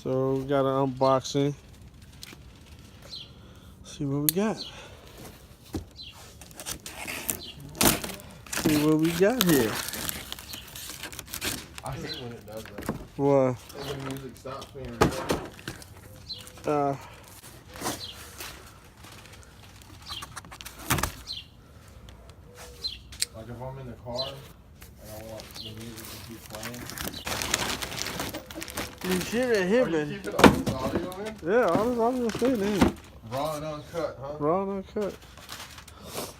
So we got an unboxing. See what we got. See what we got here. I hate when it does that. What? And the music stops being recorded. Like if I'm in the car and I want the music to keep playing. You should have hit me. Are you keeping all this audio in? Yeah, all this audio staying in. Raw and uncut, huh? Raw and uncut.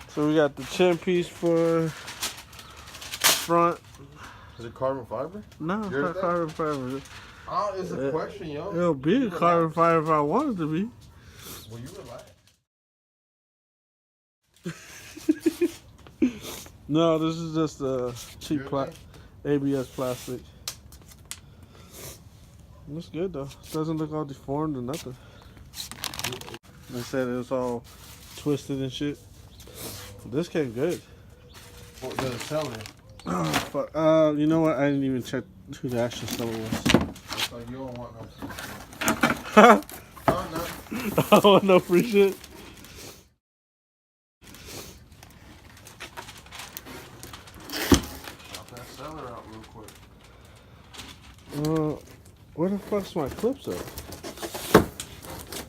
So we got the chin piece for front. Is it carbon fiber? No, it's not carbon fiber. Oh, it's a question, yo. It'll be carbon fiber if I want it to be. Will you relax? No, this is just a cheap ABS plastic. Looks good though. It doesn't look all deformed or nothing. They said it was all twisted and shit. This came good. What does it sell it? Oh, fuck. You know what? I didn't even check who the actual seller was. It's like you don't want no Huh? Oh, no. I don't want no free shit. Pop that seller out real quick. Where the fuck's my clips at?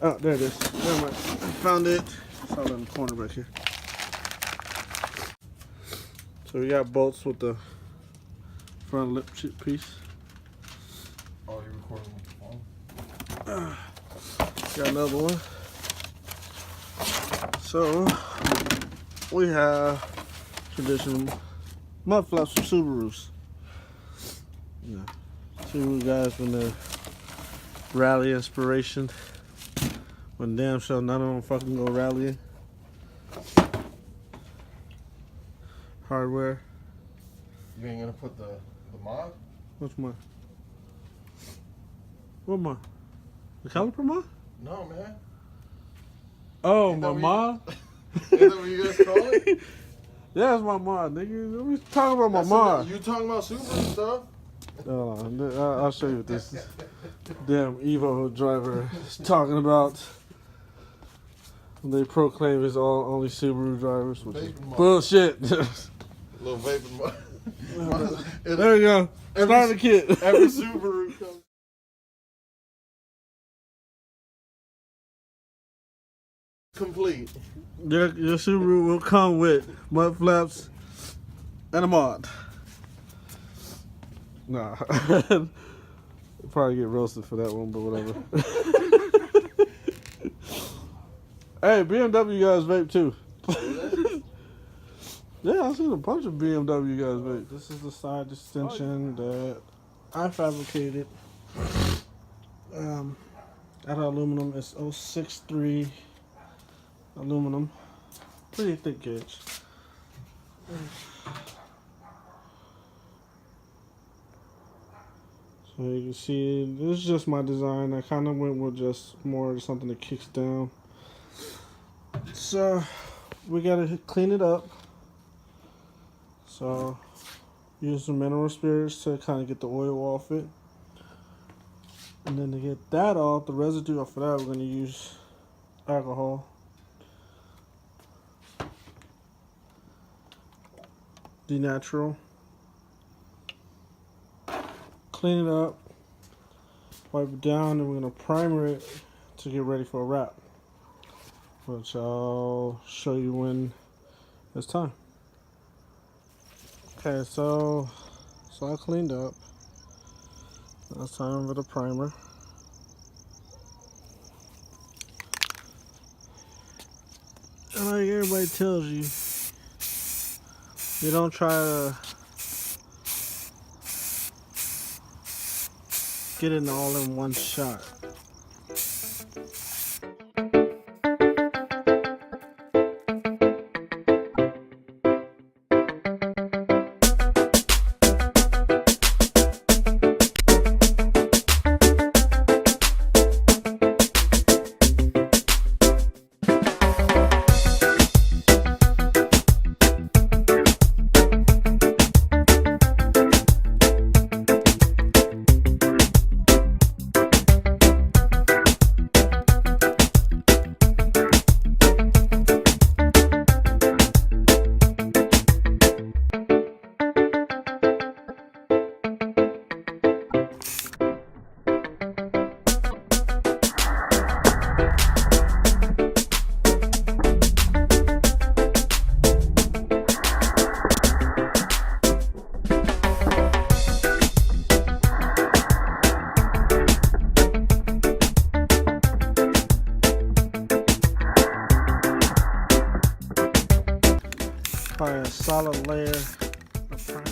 Oh, there it is. Never mind. I found it. It's all in the corner back here. So we got bolts with the front lip chip piece. Oh, you're recording with the phone? Got another one. So we have traditional mud flaps from Subarus. Yeah. Subaru guys when the rally inspiration. When damn sure none of them fucking go rallying. Hardware. You ain't gonna put the mod? What's mine? What mine? The caliper mod? No, man. Oh, Ain't my that what mod? Is that what you guys call it? Yeah, it's my mod, nigga. We talking about my mod. You talking about Subaru stuff? I'll show you what this is. Damn Evo driver is talking about. They proclaim it's only Subaru drivers, which is bullshit. Little vaping mod. There you go. Starter kit. Every Subaru comes. Complete. Your Subaru will come with mud flaps and a mod. Nah. Probably get roasted for that one, but whatever. Hey, BMW guys vape too. Yeah, I've seen a bunch of BMW guys vape. This is the side extension that I fabricated. Out of aluminum. It's 063 aluminum. Pretty thick gauge. So you can see, this is just my design. I kind of went with just more something that kicks down. So we gotta clean it up. So use some mineral spirits to kind of get the oil off it. And then to get that off, the residue off of that, we're gonna use alcohol. Denatural. Clean it up, wipe it down, and we're gonna primer it to get ready for a wrap, which I'll show you when it's time. Okay, so I cleaned up. Now it's time for the primer. And like everybody tells you, you don't try to get it all in one shot. apply a solid layer of primer.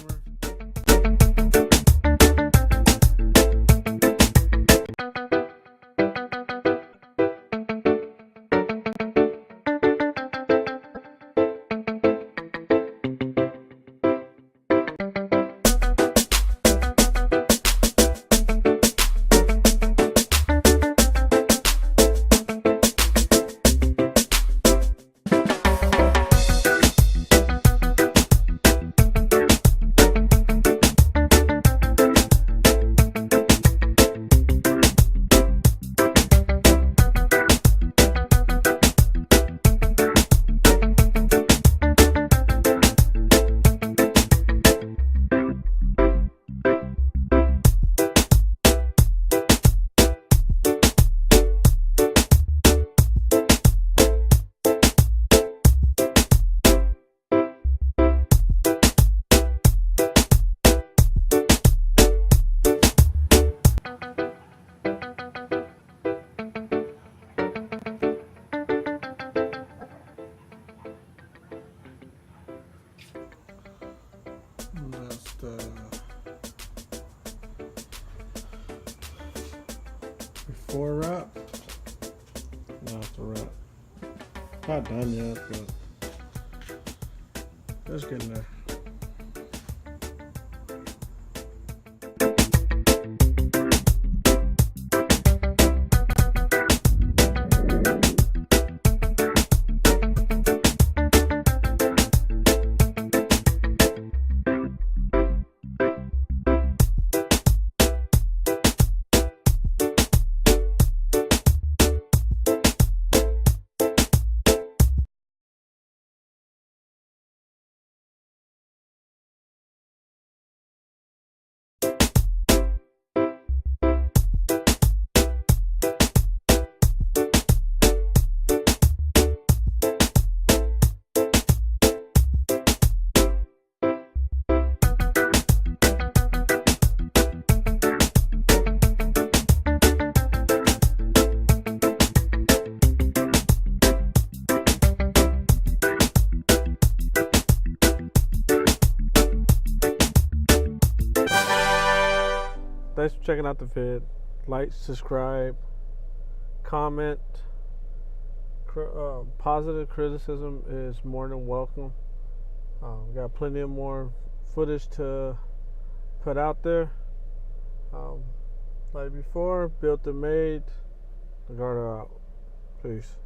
That's the before wrap. Now after wrap. Not done yet, but it's getting there. Thanks for checking out the vid. Like, subscribe, comment. Positive criticism is more than welcome. We got plenty of more footage to put out there. Like before, built and made. Garter out. Peace.